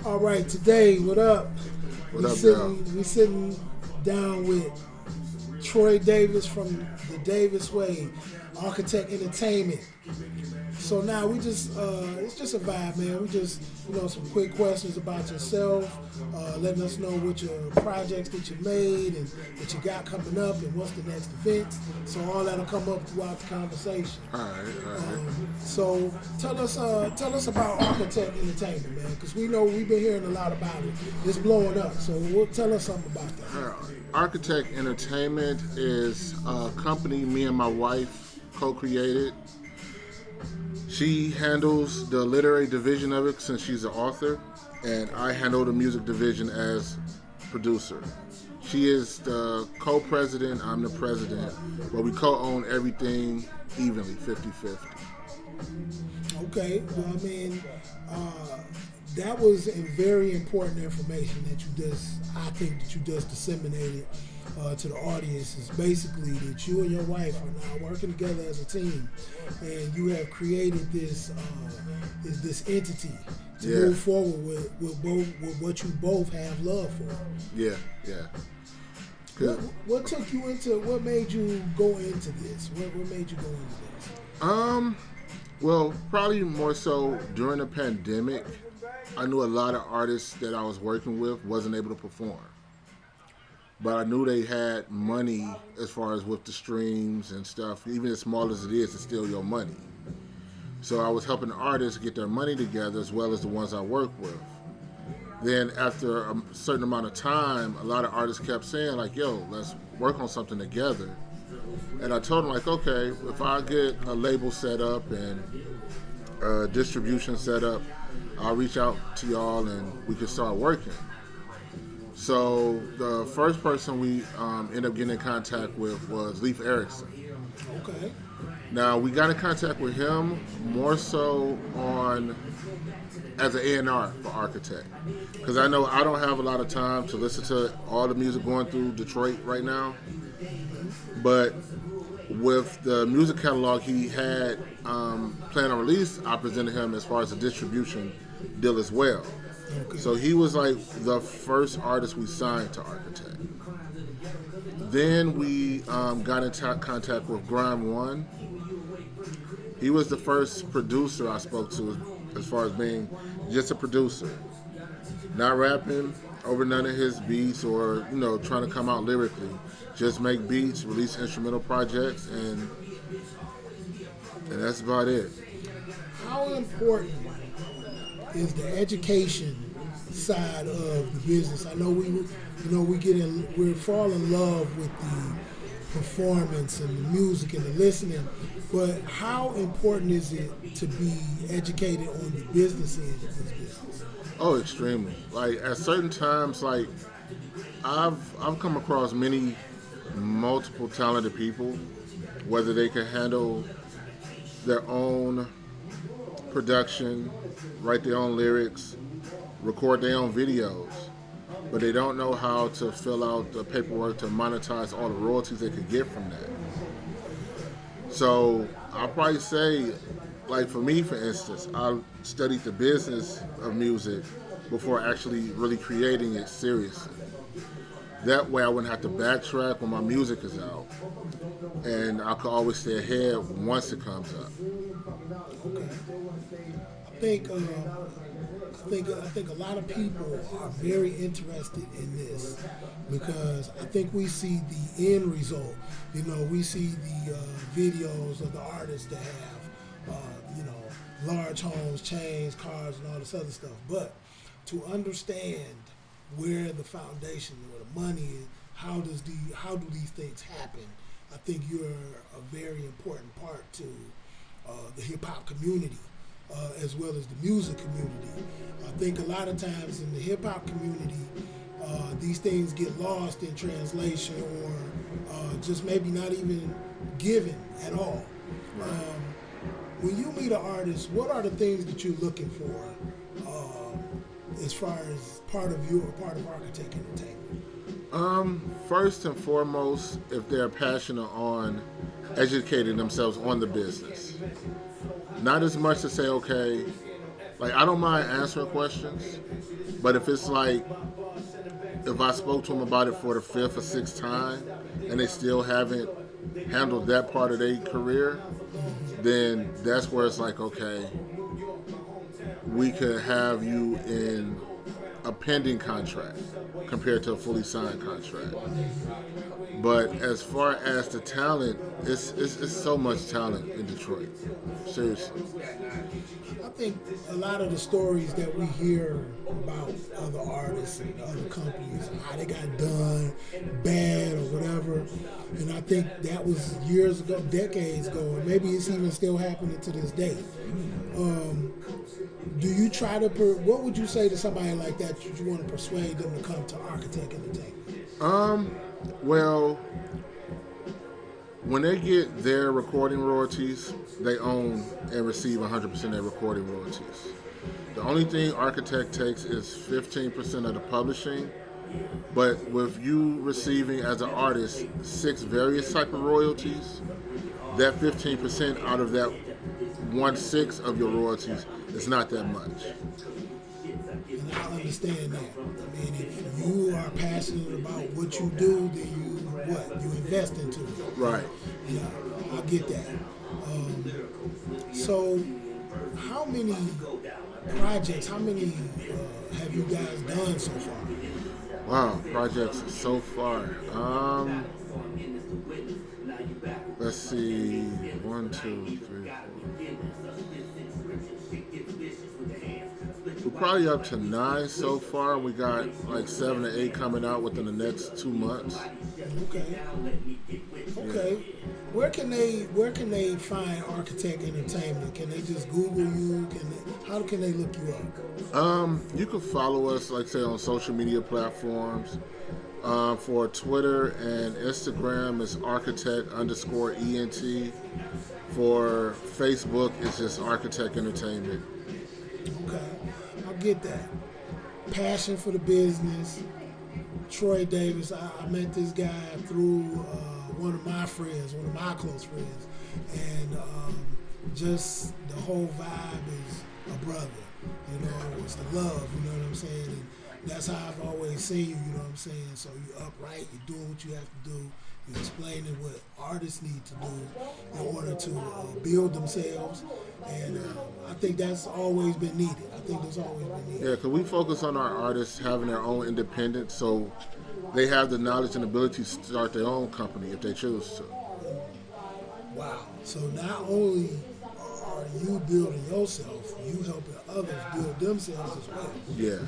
All right, today, what up? What up, y'all? We sitting down with Troy Davis from the Davis Way, Architect Entertainment. So now we just, it's just a vibe, man. We just, some quick questions about yourself, letting us know what your projects that you made and that you got coming up and what's the next event. So all that'll come up throughout the conversation. All right. So tell us about Architect Entertainment, man, because we know we've been hearing a lot about it. It's blowing up. So tell us something about that. Architect Entertainment is a company me and my wife co-created. She handles the literary division of it since she's an author, and I handle the music division as producer. She is the co-president, I'm the president, but we co-own everything evenly, 50-50. Okay, well, I mean, that was a very important information that I think that you just disseminated to the audience. Is basically that you and your wife are now working together as a team, and you have created this entity to move forward with what you both have love for. Yeah. What took you into? What made you go into this? What made you go into this? Well, probably more so during the pandemic. I knew a lot of artists that I was working with wasn't able to perform. But I knew they had money as far as with the streams and stuff. Even as small as it is, it's still your money. So I was helping artists get their money together as well as the ones I work with. Then after a certain amount of time, a lot of artists kept saying like, yo, let's work on something together. And I told them like, okay, if I get a label set up and a distribution set up, I'll reach out to y'all and we can start working. So the first person we ended up getting in contact with was Leif Erikson. Okay. Now we got in contact with him more so as an A&R for Architect, because I know I don't have a lot of time to listen to all the music going through Detroit right now. But with the music catalog he had planned on release, I presented him as far as the distribution deal as well. Okay. So he was like the first artist we signed to Architect. Then we got in contact with Grime One. He was the first producer I spoke to as far as being just a producer. Not rapping over none of his beats or, trying to come out lyrically. Just make beats, release instrumental projects, and that's about it. How important is the education side of the business? I know we fall in love with the performance and the music and the listening, but how important is it to be educated on the business end of this business? Oh, extremely. Like at certain times, like I've come across multiple talented people, whether they can handle their own production, write their own lyrics, record their own videos, but they don't know how to fill out the paperwork to monetize all the royalties they could get from that. So I'll probably say, like for me, for instance, I studied the business of music before actually really creating it seriously. That way I wouldn't have to backtrack when my music is out, and I could always stay ahead once it comes up. Okay. I think a lot of people are very interested in this because I think we see the end result. We see the videos of the artists that have, large homes, chains, cars, and all this other stuff. But to understand where the foundation, where the money is, how do these things happen? I think you're a very important part to the hip hop community. As well as the music community. I think a lot of times in the hip hop community, these things get lost in translation or just maybe not even given at all. When you meet an artist, what are the things that you're looking for as far as part of Architect Entertainment? First and foremost, if they're passionate on educating themselves on the business. Not as much to say, okay, Like, I don't mind answering questions, but if it's like, if I spoke to them about it for the fifth or sixth time and they still haven't handled that part of their career, then that's where it's like, okay, we could have you in a pending contract compared to a fully signed contract. But as far as the talent, it's so much talent in Detroit. Seriously. I think a lot of the stories that we hear about other artists and other companies, how they got done bad or whatever, and I think that was years ago, decades ago, and maybe it's even still happening to this day. Do you try to, what would you say to somebody like that you want to persuade them to come to Architect Entertainment? Well, when they get their recording royalties, they own and receive 100% of their recording royalties. The only thing Architect takes is 15% of the publishing, but with you receiving as an artist 6 various type of royalties, that 15% out of that 1/6 of your royalties is not that much. And I understand that. I mean, if you are passionate about what you do, then you invest into it. Right. Yeah, I get that. So, how many projects, how many have you guys done so far? Wow, projects so far. Let's see, 1, 2, 3, 4. We're probably up to 9 so far. We got like 7 or 8 coming out within the next 2 months. Okay. Okay. Where can they find Architect Entertainment? Can they just Google you? How can they look you up? You can follow us, like say, on social media platforms. For Twitter and Instagram, it's architect_ENT. For Facebook, it's just Architect Entertainment. Okay, I get that. Passion for the business. Troy Davis, I met this guy through one of my friends, one of my close friends, and just the whole vibe is a brother. You know, it's the love. You know what I'm saying? And that's how I've always seen you. You know what I'm saying? So you're upright. You're doing what you have to do. You're explaining what artists need to do in order to build themselves. And I think that's always been needed. I think that's always been needed. Yeah, because we focus on our artists having their own independence, so they have the knowledge and ability to start their own company if they choose to. Wow. So not only are you building yourself, you helping others build themselves as well. Yeah.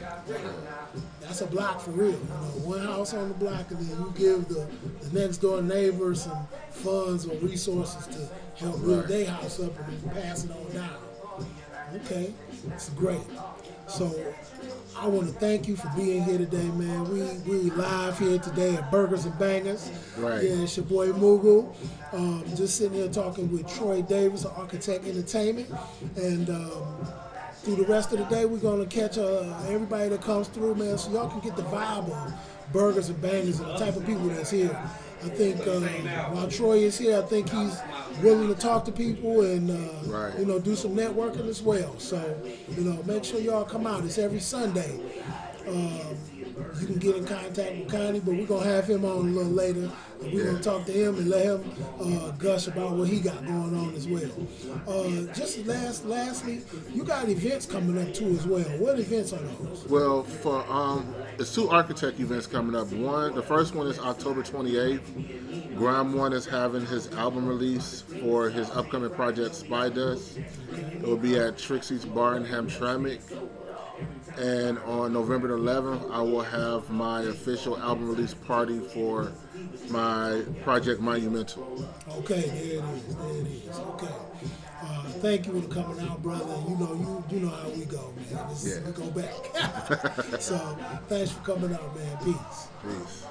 That's a block for real. You know, one house on the block, and then you give the next door neighbor some funds or resources to help build their house up and then pass it on down. Okay, it's great. So I want to thank you for being here today, man. We live here today at Burgers and Bangers. Right. Yeah, it's your boy Mughal. Just sitting here talking with Troy Davis of Architect Entertainment. And through the rest of the day, we're going to catch everybody that comes through, man, so y'all can get the vibe of Burgers and Bangers and the type of people that's here. I think while Troy is here, I think he's willing to talk to people and you know, do some networking as well. So, you know, make sure y'all come out. It's every Sunday. You can get in contact with Connie, but we're gonna have him on a little later. And we're gonna talk to him and let him gush about what he got going on as well. Just lastly, you got events coming up too as well. What events are those? Well, for there's 2 architect events coming up. The first one is October 28th. Graham One is having his album release for his upcoming project Spy Dust. It will be at Trixie's Bar in Hamtramck. And on November 11th, I will have my official album release party for my project Monumental. Okay, there it is. There it is. Okay. Thank you for coming out, brother. You know how we go, man. We go back. So thanks for coming out, man. Peace. Peace.